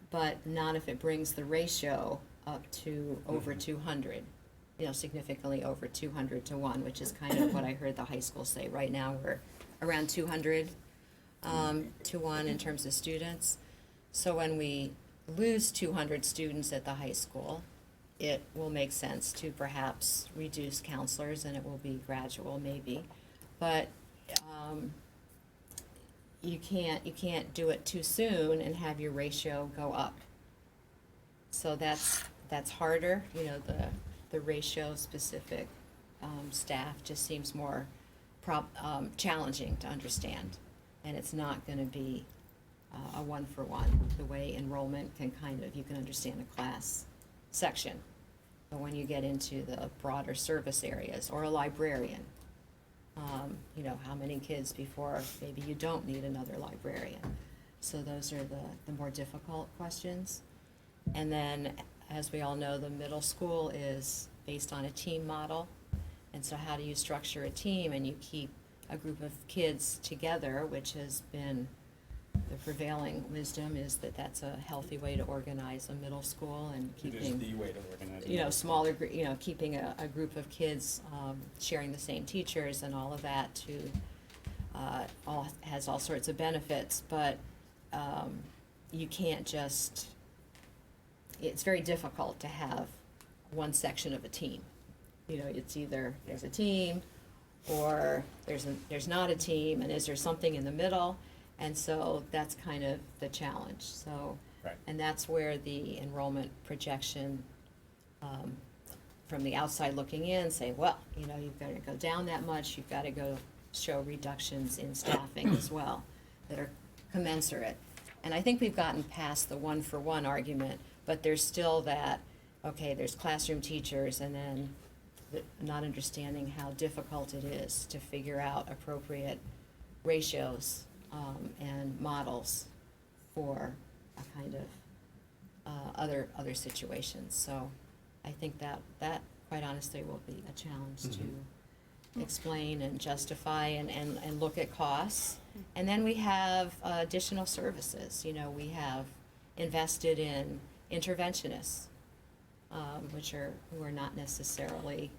but not if it brings the ratio up to over 200, you know, significantly over 200 to 1, which is kind of what I heard the high school say. Right now, we're around 200 to 1 in terms of students. So when we lose 200 students at the high school, it will make sense to perhaps reduce counselors, and it will be gradual maybe. But you can't do it too soon and have your ratio go up. So that's harder, you know, the ratio specific staff just seems more challenging to understand. And it's not gonna be a one-for-one, the way enrollment can you can understand a class section. But when you get into the broader service areas, or a librarian, you know, how many kids before maybe you don't need another librarian? So those are the more difficult questions. And then, as we all know, the middle school is based on a team model. And so how do you structure a team and you keep a group of kids together, which has been the prevailing wisdom, is that that's a healthy way to organize a middle school, and It is keeping, the way to organize. you know, it. smaller, you know, keeping a group of kids sharing the same teachers and all of that has all sorts of benefits, but you can't just, it's very difficult to have one section of a team. You know, it's either there's a team, or there's not a team, and is there something in the middle? And so that's kind of the challenge. So, Right. and that's where the enrollment projection, from the outside looking in, say, well, you know, you've got to go down that much, you've got to go show reductions in staffing as well that are commensurate. And I think we've gotten past the one-for-one argument, but there's still that, okay, there's classroom teachers, and then not understanding how difficult it is to figure out appropriate ratios and models for a kind of other situations. So I think that quite honestly will be a challenge to explain and justify and look at costs. And then we have additional services. You know, we have invested in interventionists, who are not necessarily,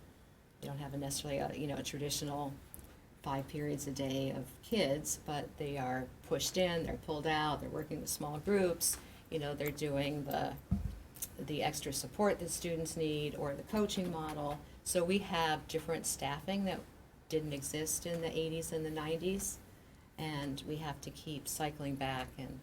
you don't have a traditional 5 periods a day of kids, but they are pushed in, they're pulled out, they're working with small groups, you know, they're doing the extra support that students need or the coaching model. So we have different staffing that didn't exist in the 80s and the 90s. And we have to keep cycling back and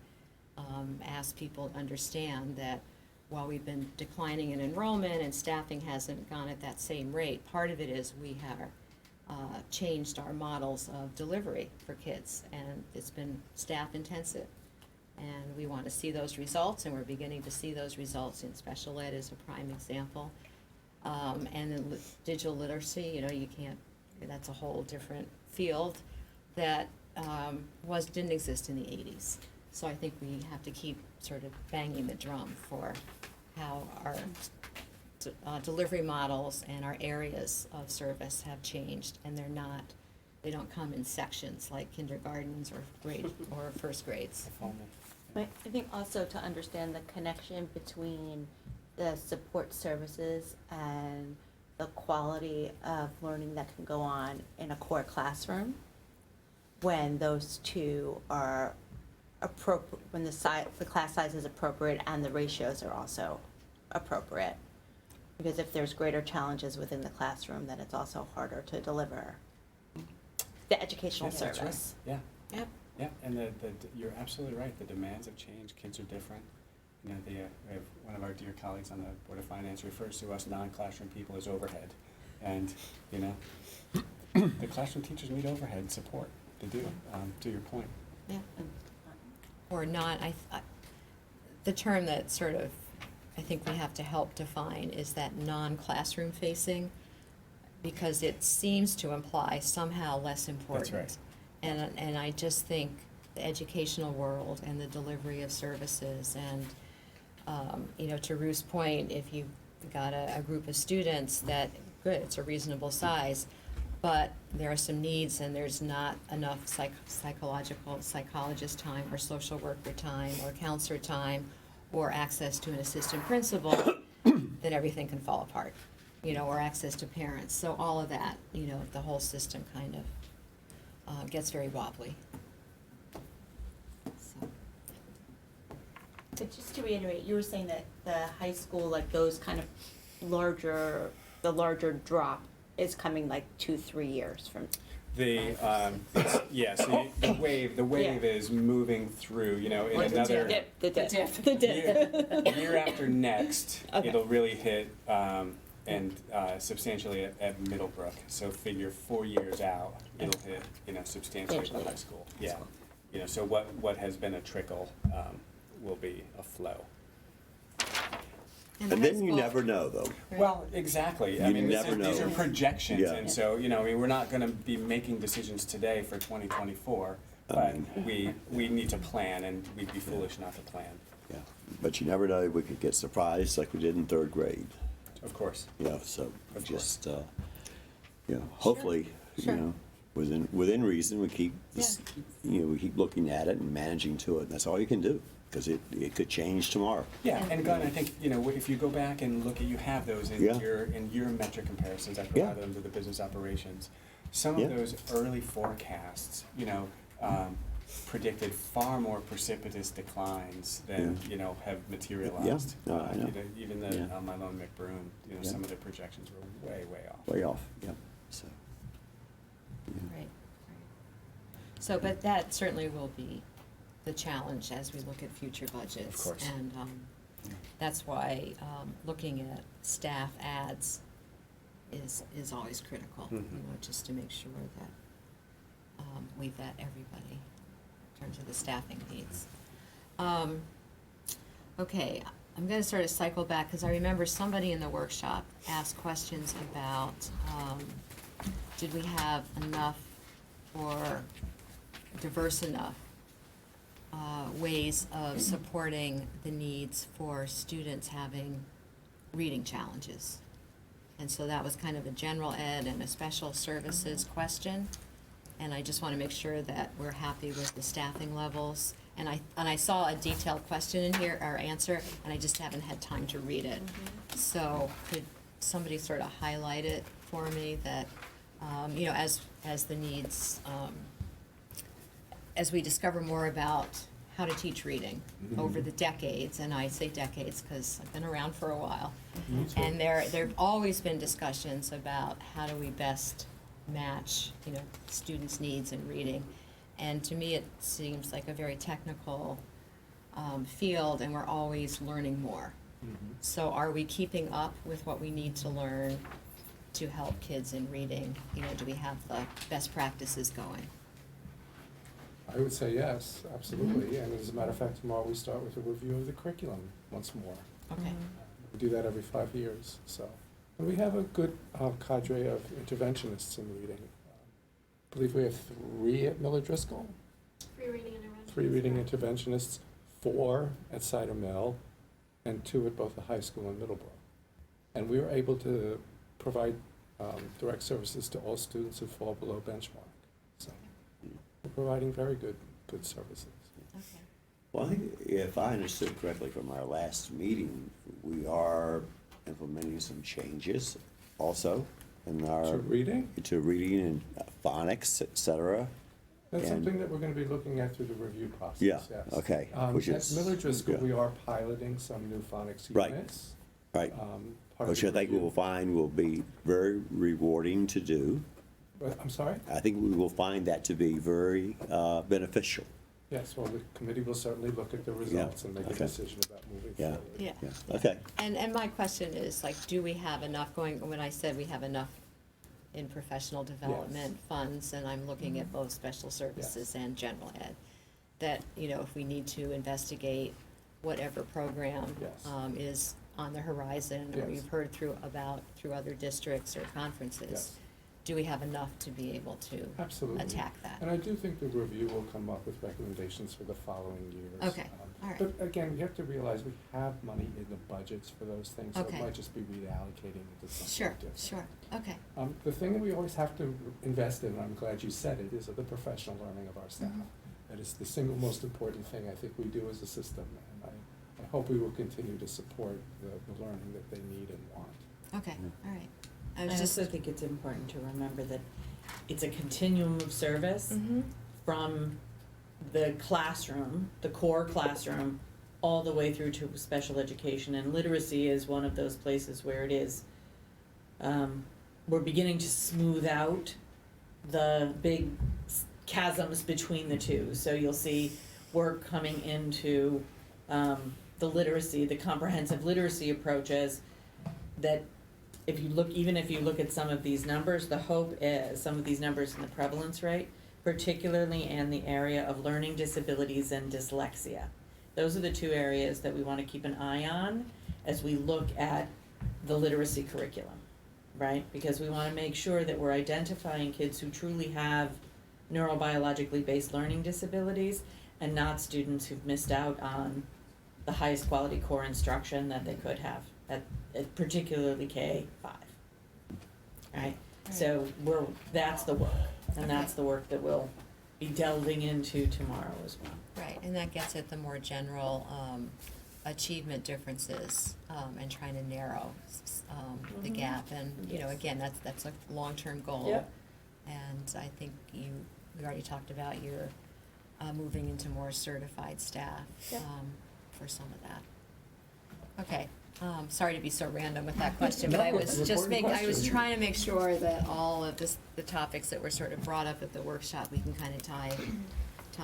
ask people to understand that while we've been declining in enrollment and staffing hasn't gone at that same rate, part of it is we have changed our models of delivery for kids, and it's been staff intensive. And we want to see those results, and we're beginning to see those results in special ed as a prime example. And then digital literacy, you know, you can't, that's a whole different field that didn't exist in the 80s. So I think we have to keep sort of banging the drum for how our delivery models and our areas of service have changed, and they don't come in sections like kindergartens or first grades. I think also to understand the connection between the support services and the quality of learning that can go on in a core classroom, when those two are appropriate, when the class size is appropriate and the ratios are also appropriate. Because if there's greater challenges within the classroom, then it's also harder to deliver the educational Yeah, that's right. service. Yeah. Yep. Yeah, and you're absolutely right. The demands have changed. Kids are different. You know, we have one of our dear colleagues on the Board of Finance refers to us non-classroom people as overhead. And, you know, the classroom teachers need overhead support to do, to your point. Yeah. Or not, the term that sort of, I think we have to help define is that non-classroom facing, because it seems to imply somehow less important. That's right. And I just think the educational world and the delivery of services and, you know, to Ruth's point, if you've got a group of students that, good, it's a reasonable size, but there are some needs and there's not enough psychologist time or social worker time or counselor time or access to an assistant principal, then everything can fall apart, you know, or access to parents. So all of that, you know, the whole system kind of gets very wobbly. So. But just to reiterate, you were saying that the high school, like those kind of the larger drop is coming like 2-3 years from. Yeah, so the wave is moving through, you know, in another The dip. year after next, Okay. it'll really hit, and substantially at Middlebrook. So figure 4 years out, it'll hit, you know, substantially at the high school. Yeah, you know, so what has been a trickle will be a flow. And then you never know, though. Right. Well, exactly. I You mean, never these know. are projections, Yeah. and so, you know, I mean, we're not going to be making decisions today for 2024, but we need to plan, and we'd be foolish not to plan. Yeah, but you never know, we could get surprised like we did in 3rd grade. Of course. You know, so Of just, you know, hopefully, Sure. you know, within reason, we keep this, you know, we keep looking at it and managing to it. That's all you can do, because it could change tomorrow. Yeah, and Glenn, I think, you know, if you go back and look at, you have those in Yeah. your metric comparisons, I Yeah. provided them to the business operations. Some of Yeah. those early forecasts, you know, predicted far more precipitous declines than, Yeah. you know, have materialized. Yeah. No, I know. You know, even Yeah. my loan McBroom, you know, Yeah. some of the projections were way, way off. Way off, yeah, so. yeah. Right. So, but that certainly will be the challenge as we look at future budgets. Of course. And that's why looking at staff ads is always critical, you Mhm. know, just to make sure that we vet everybody in terms of the staffing needs. Okay, I'm gonna sort of cycle back, because I remember somebody in the workshop asked questions about, did we have enough or diverse enough ways of supporting the needs for students having reading challenges? And so that was kind of a general ed and a special services question. And I just want to make sure that we're happy with the staffing levels. And I saw a detailed question in here, or answer, and I just haven't had time to read it. So could somebody sort of highlight it for me, that, you know, as the needs, as we discover more about how to teach reading over the decades, and I say decades because I've been around for a while. Me too. And there've always been discussions about how do we best match, students' needs in reading. And to me, it seems like a very technical field, and we're always learning more. So are we keeping up with what we need to learn to help kids in reading? Do we have the best practices going? I would say yes, absolutely. And as a matter of fact, tomorrow we start with a review of the curriculum once more. Okay. We do that every 5 years, so. And we have a good cadre of interventionists in reading. I believe we have 3 at Miller Driscoll. 3 reading interventions. 3 reading interventionists, 4 at Cider Mill, and 2 at both the high school and Middleborough. And we are able to provide direct services to all students who fall below benchmark. So we're providing very good services. Okay. Well, I think if I understood correctly from our last meeting, we are implementing some changes also in our. To reading? To reading and phonics, et cetera. That's And- something that we're going to be looking at through the review process, Yeah, yes. okay, which is- At Miller Driscoll, yeah. we are piloting some new phonics Right. units. Right, Part of which the I think we review. will find will be very rewarding to do. I'm sorry? I think we will find that to be very beneficial. Yes, well, the committee will certainly look at the results and make a okay. decision about moving Yeah. forward. Yeah. Yeah, okay. And my question is, do we have enough when I said we have enough in professional development funds, and I'm looking at both special services and general ed, that, if we need to investigate whatever program Yes. is on the horizon, or Yes. you've heard through other districts or conferences, Yes. do we have enough to be able to Absolutely. attack that? And I do think the review will come up with recommendations for the following years. Okay, all right. But again, we have to realize we have money in the budgets for those things, so it Okay. might just be reallocating into something Sure, different. sure, okay. The thing that we always have to invest in, and I'm glad you said it, is the professional learning of our staff. Mm-hmm. That is the single most important thing I think we do as a system, and I hope we will continue to support the learning that they need and want. Okay, all right. I I was just. also think it's important to remember that it's a continuum of service Mhm. from the classroom, the core classroom, all the way through to special education, and literacy is one of those places where it is. We're beginning to smooth out the big chasms between the two, so you'll see work coming into the literacy, the comprehensive literacy approaches that if you look at some of these numbers, the hope is, some of these numbers in the prevalence rate, particularly in the area of learning disabilities and dyslexia. Those are the 2 areas that we wanna keep an eye on as we look at the literacy curriculum, right? Because we wanna make sure that we're identifying kids who truly have neurobiologically based learning disabilities and not students who've missed out on the highest quality core instruction that they could have at particularly K-5, right? So that's the work, and that's the work that we'll be delving into tomorrow as well. Right, and that gets at the more general achievement differences and trying to narrow the gap. And, again, that's a long-term goal. Yep. And I think we already talked about your moving into more certified staff Yep. for some of that. Okay, sorry to be so random with that question, but I No, was it's an important I was question. trying to make sure that all of the topics that were sort of brought up at the workshop, we can kind of tie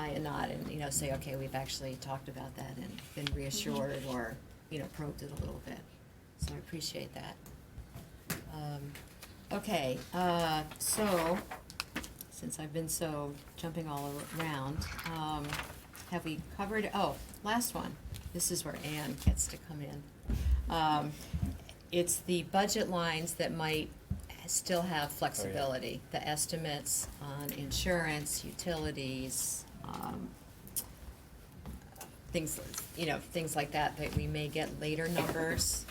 a knot and, say, okay, we've actually talked about that and been reassured or, probed it a little bit. So I appreciate that. Okay, so, since I've been so jumping all around, have we covered, last one. This is where Anne gets to come in. It's the budget lines that might still have flexibility, the estimates on insurance, utilities, things like that we may get later numbers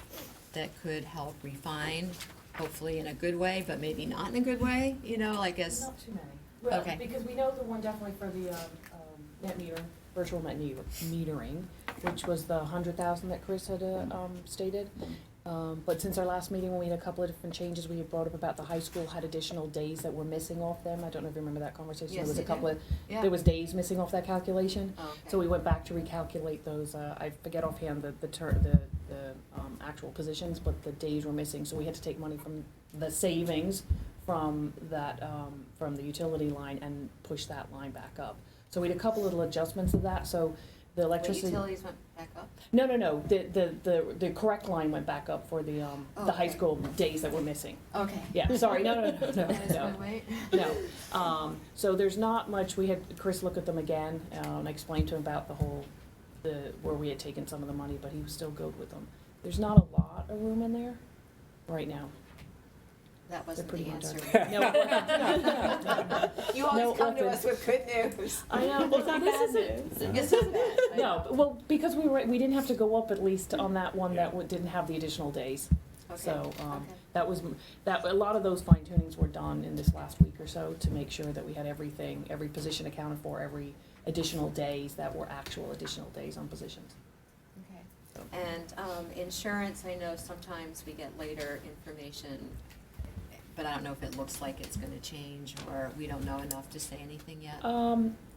that could help refine, hopefully in a good way, but maybe not in a good way, like as. Not too many. Well, Okay. because we know the one definitely for the net meter, virtual net metering, which was the 100,000 that Chris had stated. But since our last meeting, when we had a couple of different changes, we had brought up about the high school had additional days that were missing off them. I don't know if you remember that conversation. Yes, There was a I do. couple of, Yeah. there was days missing off that calculation. Oh, okay. So we went back to recalculate those, I forget offhand the actual positions, but the days were missing, so we had to take money from the savings from that, from the utility line and push that line back up. So we had a couple little adjustments of that, so the The electricity. utilities went back up? No, the correct line went back up for the high Okay. school days that were missing. Okay. Yeah, sorry, no, so there's not much, we had Chris look at them again, and I explained to him about the whole, where we had taken some of the money, but he was still good with them. There's not a lot of room in there right now. That wasn't pretty the much answer. No, it wasn't. No. You No, always it come to wasn't. us with good news. I know, well, this isn't, It's not bad. I know. no, well, because we didn't have to go up at least on that one that didn't have the additional days. Okay. So, Okay. that, a lot of those fine tunings were done in this last week or so to make sure that we had everything, every position accounted for, every additional days that were actual additional days on positions. Okay. And insurance, I know sometimes we get later information, but I don't know if it looks like it's gonna change, or we don't know enough to say anything yet.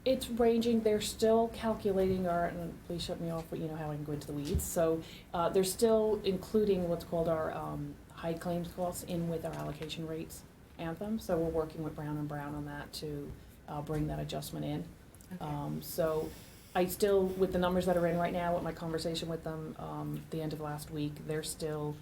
It's ranging, they're still calculating our, and please shut me off, but you know how I can go into the weeds. So, they're still including what's called our, high claims costs in with our allocation rates anthem. So we're working with Brown and Brown on that to, bring that adjustment in. Okay. So I still, with the numbers that are in right now, with my conversation with them, the end of last week, they're still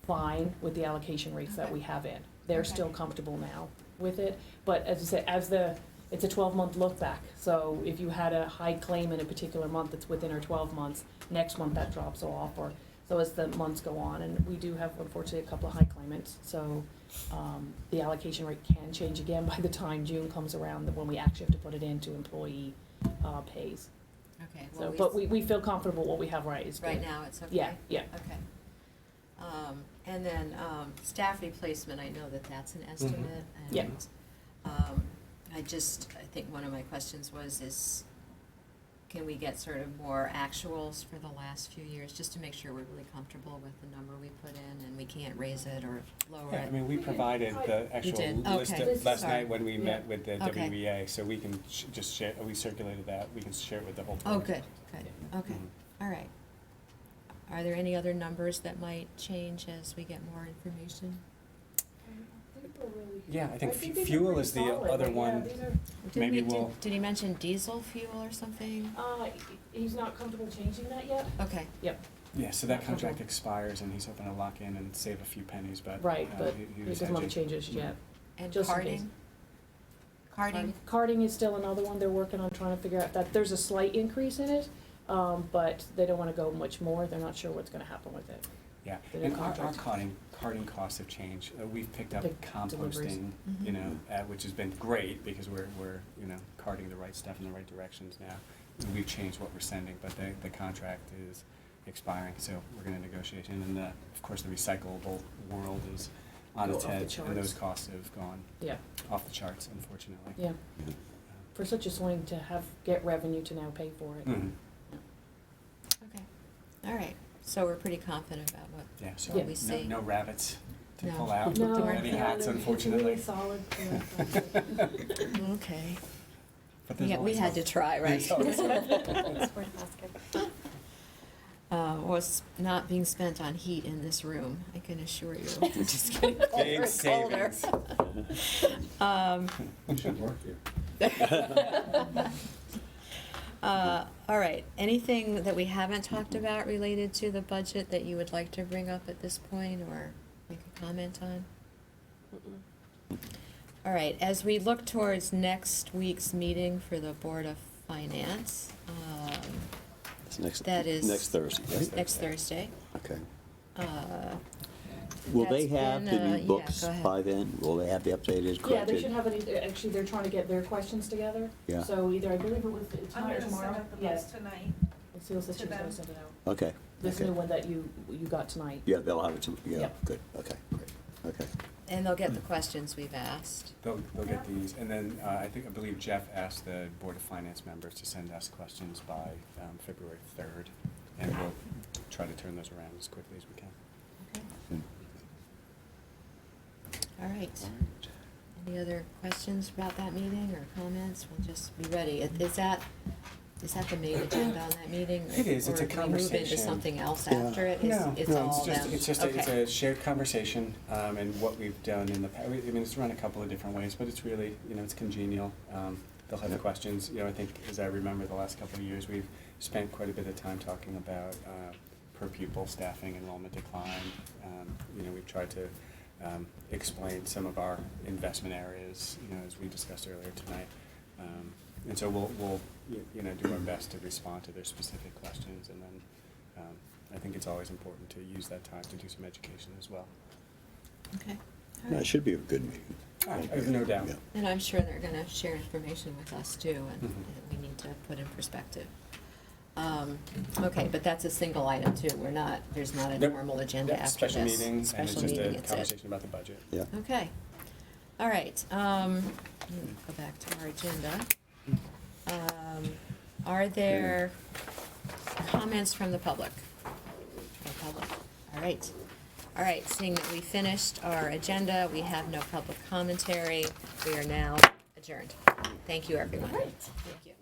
fine with the allocation rates that we have in. They're Okay. still comfortable now with it, but as I said, it's a 12-month look back. So if you had a high claim in a particular month that's within our 12 months, next month that drops off, or so as the months go on. And we do have, unfortunately, a couple of high claimants, so the allocation rate can change again by the time June comes around, when we actually have to put it into employee pays. Okay. So, Well, but we feel comfortable what we have right is good. right now, it's okay? Yeah, yeah. Okay. And then, staff replacement, I know that that's an estimate, Yeah. and, I think one of my questions was, can we get sort of more actuals for the last few years, just to make sure we're really comfortable with the number we put in, and we can't raise it or lower Yeah, I it? mean, we provided the actual did? list Okay. of, last Sorry. night when we met with the Okay. WEA, so we can just share, we circulated that, we can share it with the whole board. Oh, good, good, okay, Mhm. all right. Are there any other numbers that might change as we get more information? Yeah, I think these are fuel pretty is the solid, other but yeah, one. these are- Did Maybe we- we'll- Did he mention diesel fuel or something? He's not comfortable changing that yet? Okay, Yeah, so that contract expires and he's hoping to lock in and save a few pennies, but. Right, but he he was doesn't want to hedging. change this yet. and Just in carding? case. Carding? Carding is still another one they're working on, trying to figure out that there's a slight increase in it, but they don't want to go much more. They're not sure what's going to happen with it. Yeah, The new and our contract. carding costs have changed. We've picked up Big composting, deliveries. Mhm. you know, which has been great because we're, you know, carting the right stuff in the right directions now. We've changed what we're sending, but the contract is expiring, so we're gonna negotiate. And then of course, the recyclable world is on Go its off the head, and those charts. costs have gone Yeah, off the charts, unfortunately. yeah. For such a swing to get revenue to now pay for it. Mhm. Okay, all right, so we're pretty confident about what, Yeah, so what we see. no rabbits to No. pull out, No, or any hats, unfortunately. It's really solid. Yeah. Okay. But there's Yeah, we always had to hope. try, right? There's always hope. It's worth asking. Was not being spent on heat in this room, I can assure you. We're just getting colder Big and colder. savings. You should work here. All right, anything that we haven't talked about related to the budget that you would like to bring up at this point, or make a comment on? All right, as we look towards next week's meeting for the Board of Finance, It's next, That is- next Thursday, right? next Thursday, Okay. uh, Will they That's have been, the new yeah, books go ahead. by then? Will they have the updated, corrected? Yeah, they should have it, actually, they're trying to get their questions together. Yeah. So either, I believe it was tonight or tomorrow. I'm gonna send out the Yes. books tonight. Lucille said she to was gonna them. send it out. Okay. This okay. new one that you got tonight. Yeah, they'll have it too, yeah, Yep. good, okay, great, okay. and they'll get the questions we've asked. They'll get these, and then I believe Jeff asked the Board of Finance members to send us questions by February 3rd, and we'll try to turn those around as quickly as we can. All right. Any other questions about that meeting or comments? We'll just be ready. Is that the main agenda on that meeting? It is. It's a Or do we move into conversation. something else Yeah. after it? No, It's no, all them? it's Okay. a shared conversation, and what we've done in the past, I mean, it's run a couple of different ways, but it's really, it's congenial. They'll have Yep. questions, I think, as I remember the last couple of years, we've spent quite a bit of time talking about, per pupil staffing, enrollment decline. We've tried to, explain some of our investment areas, as we discussed earlier tonight. And so we'll do our best to respond to their specific questions, and then I think it's always important to use that time to do some education as well. Okay. All No, right. it should be a good meeting. I have no doubt. Yeah. And I'm sure they're gonna share information with us too, and Mhm. that we need to put in perspective. Okay, but that's a single item too, there's not a Nope. normal agenda Yeah, after special this. meeting, and it's Special just meeting, a it's it. conversation about the budget. Yeah. Okay, all right, go back to our agenda. Are there comments from the public? All right, seeing that we finished our agenda, we have no public commentary, we are now adjourned. Thank you, everyone. Thank you.